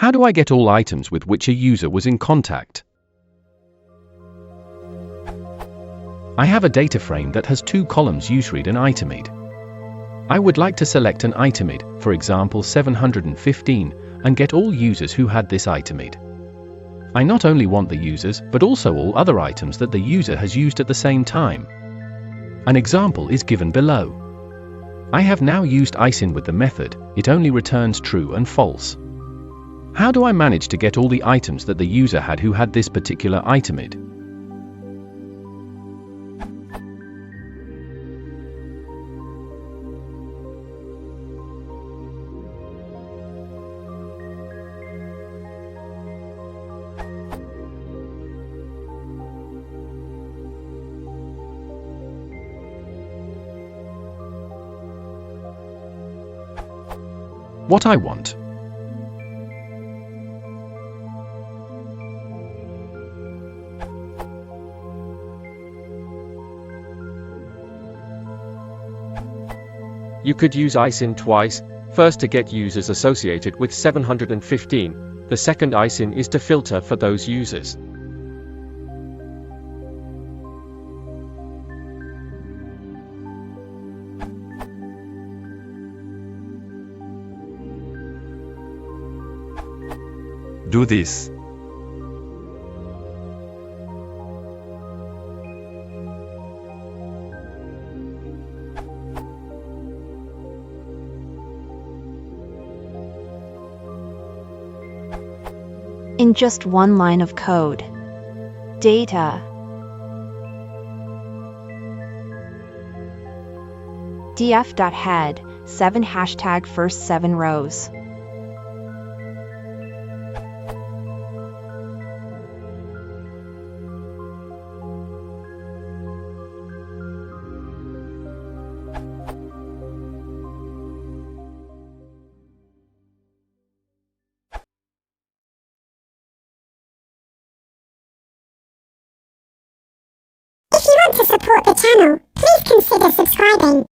How do I get all items with which a user was in contact? I have a data frame that has two columns useRead and itemId. I would like to select an itemId, for example 715, and get all users who had this itemId. I not only want the users, but also all other items that the user has used at the same time. An example is given below. I have now used ISIN with the method, it only returns true and false. How do I manage to get all the items that the user had who had this particular itemId? What I want. You could use ISIN twice, first to get users associated with 715, the second ISIN is to filter for those users. Do this. In just one line of code. Data. df.head, 7 hashtag first 7 rows. If you want to support the channel, please consider subscribing.